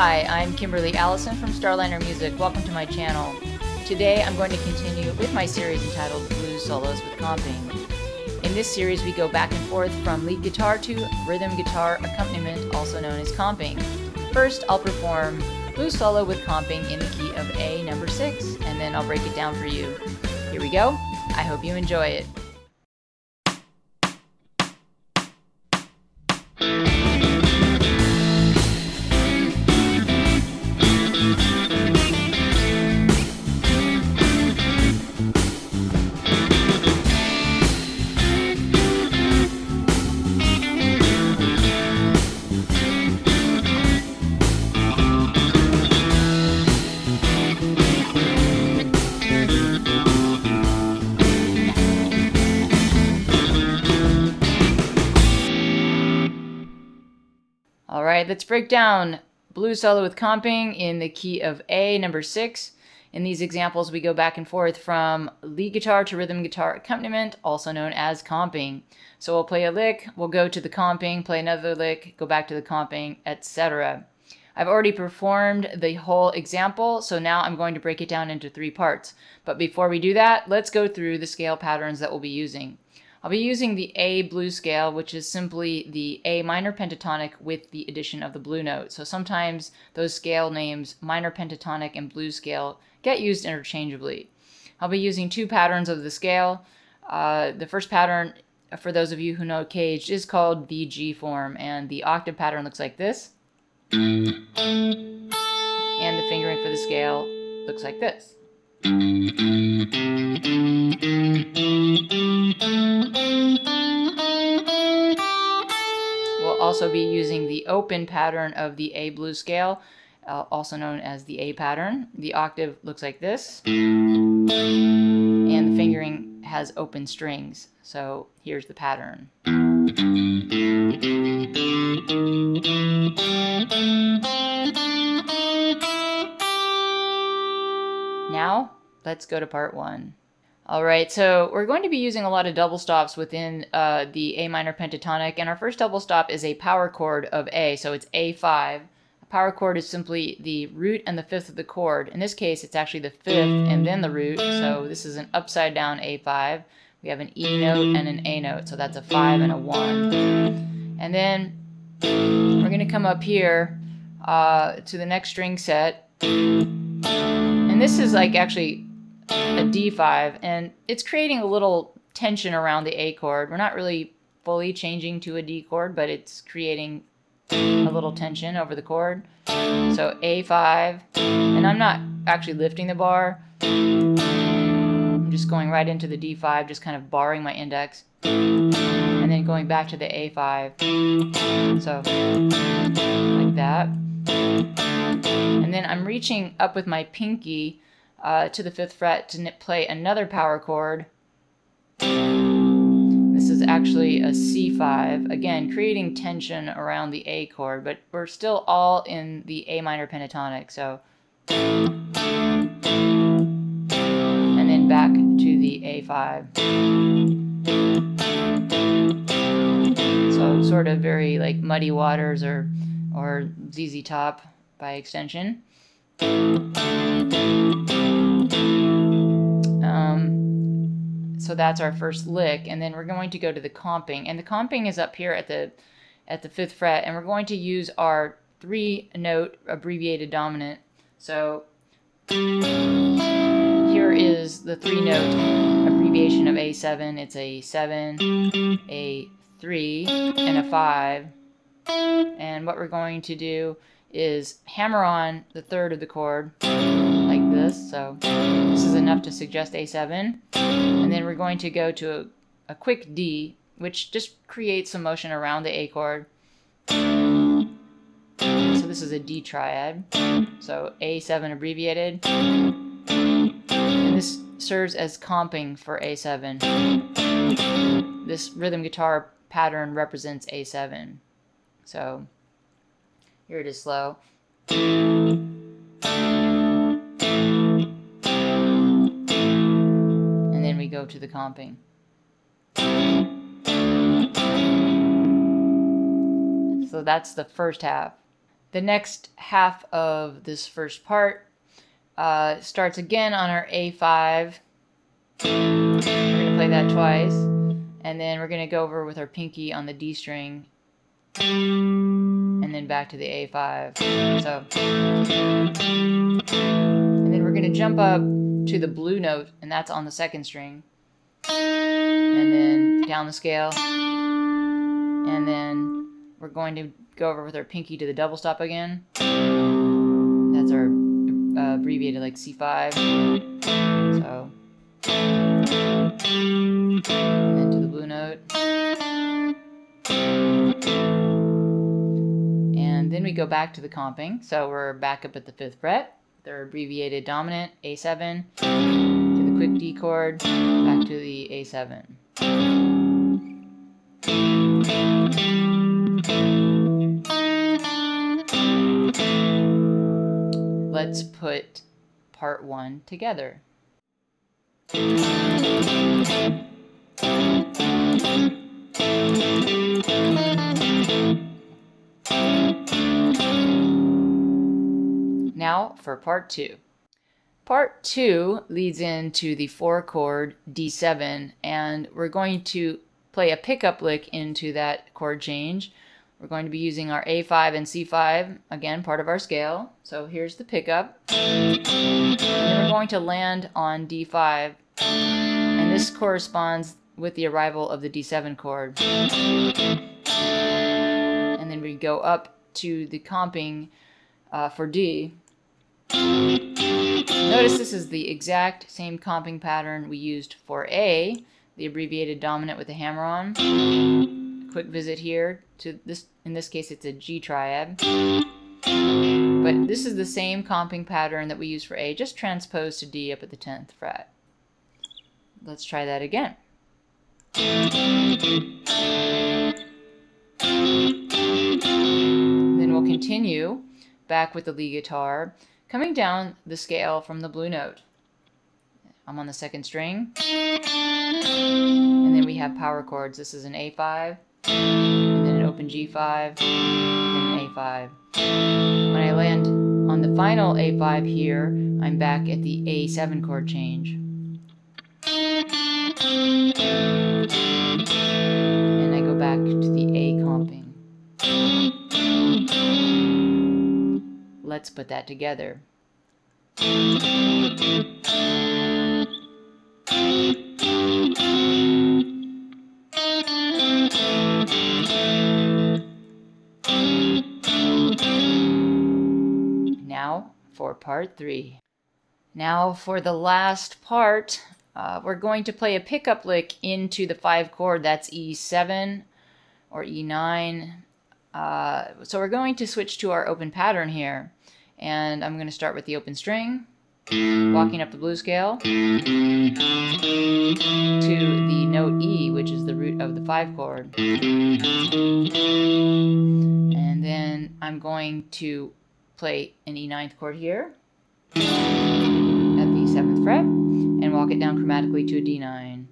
Hi, I'm Kimberly Allison from Starliner Music. Welcome to my channel. Today I'm going to continue with my series entitled Blues Solos with Comping. In this series we go back and forth from lead guitar to rhythm guitar accompaniment, also known as comping. First I'll perform Blues Solo with Comping in the key of A number 6, and then I'll break it down for you. Here we go. I hope you enjoy it. Alright, let's break down Blues Solo with Comping in the key of A number 6. In these examples we go back and forth from lead guitar to rhythm guitar accompaniment, also known as comping. So we'll play a lick, we'll go to the comping, play another lick, go back to the comping, etc. I've already performed the whole example, so now I'm going to break it down into 3 parts. But before we do that, let's go through the scale patterns that we'll be using. I'll be using the A blues scale, which is simply the A minor pentatonic with the addition of the blue note. So sometimes those scale names, minor pentatonic and blues scale, get used interchangeably. I'll be using 2 patterns of the scale. The first pattern, for those of you who know Caged, is called the G form, and the octave pattern looks like this. And the fingering for the scale looks like this. We'll also be using the open pattern of the A blues scale, also known as the A pattern. The octave looks like this, and the fingering has open strings. So here's the pattern. Now, let's go to part 1. Alright, so we're going to be using a lot of double stops within the A minor pentatonic, and our first double stop is a power chord of A, so it's A5. A power chord is simply the root and the 5th of the chord. In this case, it's actually the 5th and then the root, so this is an upside down A5. We have an E note and an A note, so that's a 5 and a 1. And then we're going to come up here to the next string set. And this is like actually a D5, and it's creating a little tension around the A chord. We're not really fully changing to a D chord, but it's creating a little tension over the chord. So A5, and I'm not actually lifting the bar. I'm just going right into the D5, just kind of barring my index, and then going back to the A5. So like that. And then I'm reaching up with my pinky to the 5th fret to play another power chord. This is actually a C5, again creating tension around the A chord, but we're still all in the A minor pentatonic. So, and then back to the A5. So sort of very like Muddy Waters or ZZ Top by extension. So that's our first lick, and then we're going to go to the comping, and the comping is up here at the 5th fret, and we're going to use our 3-note abbreviated dominant. So here is the 3-note abbreviation of A7. It's a 7, a 3, and a 5. And what we're going to do is hammer on the 3rd of the chord like this. So this is enough to suggest A7. And then we're going to go to a quick D, which just creates some motion around the A chord. So this is a D triad. So A7 abbreviated. And this serves as comping for A7. This rhythm guitar pattern represents A7. So here it is slow. And then we go to the comping. So that's the first half. The next half of this first part starts again on our A5. We're going to play that twice, and then we're going to go over with our pinky on the D string, and then back to the A5. So, and then we're going to jump up to the blue note, and that's on the second string, and then down the scale, and then we're going to go over with our pinky to the double stop again. That's our abbreviated like C5. So, and then to the blue note. And then we go back to the comping. So we're back up at the 5th fret. Their abbreviated dominant, A7, to the quick D chord, back to the A7. Let's put part 1 together. Now for part 2. Part 2 leads into the 4 chord D7, and we're going to play a pickup lick into that chord change. We're going to be using our A5 and C5, again, part of our scale. So here's the pickup. And then we're going to land on D5, and this corresponds with the arrival of the D7 chord. And then we go up to the comping for D. Notice this is the exact same comping pattern we used for A, the abbreviated dominant with the hammer on. Quick visit here to this, in this case it's a G triad, but this is the same comping pattern that we use for A, just transposed to D up at the 10th fret. Let's try that again. Then we'll continue back with the lead guitar, coming down the scale from the blue note. I'm on the 2nd string, and then we have power chords. This is an A5, and then an open G5, and then an A5. When I land on the final A5 here, I'm back at the A7 chord change. And I go back to the A comping. Let's put that together. Now for part 3. Now for the last part, we're going to play a pickup lick into the 5 chord. That's E7 or E9. So we're going to switch to our open pattern here. And I'm going to start with the open string, walking up the blues scale to the note E, which is the root of the 5 chord. And then I'm going to play an E9th chord here at the 7th fret and walk it down chromatically to a D9.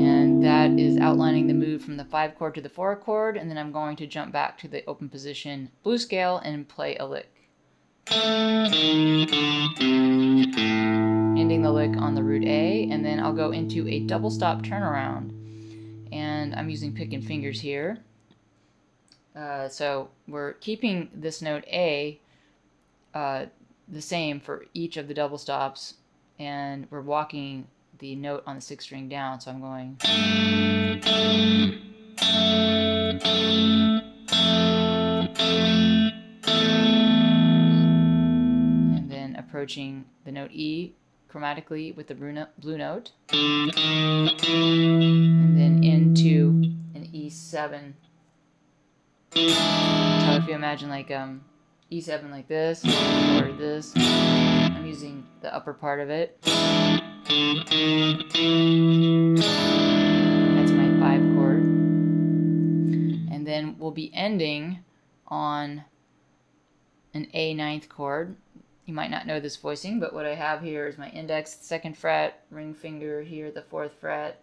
And that is outlining the move from the 5 chord to the 4 chord, and then I'm going to jump back to the open position blues scale and play a lick. Ending the lick on the root A, and then I'll go into a double stop turnaround. And I'm using pick and fingers here. So we're keeping this note A the same for each of the double stops, and we're walking the note on the 6th string down, so I'm going. And then approaching the note E chromatically with the blue note, and then into an E7. So if you imagine like E7 like this, or this, I'm using the upper part of it. That's my 5 chord. And then we'll be ending on an A9th chord You might not know this voicing, but what I have here is my index, 2nd fret, ring finger here, the 4th fret.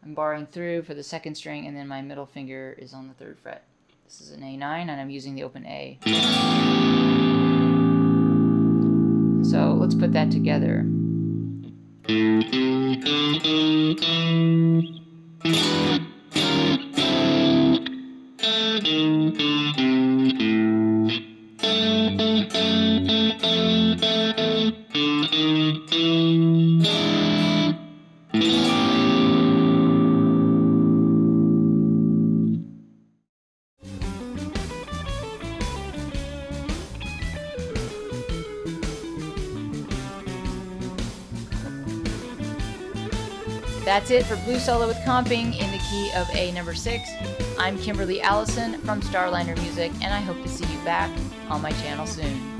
I'm barring through for the 2nd string, and then my middle finger is on the 3rd fret. This is an A9, and I'm using the open A. So let's put that together. That's it for Blues Solo with Comping in the key of A number 6. I'm Kimberly Allison from Starliner Music, and I hope to see you back on my channel soon.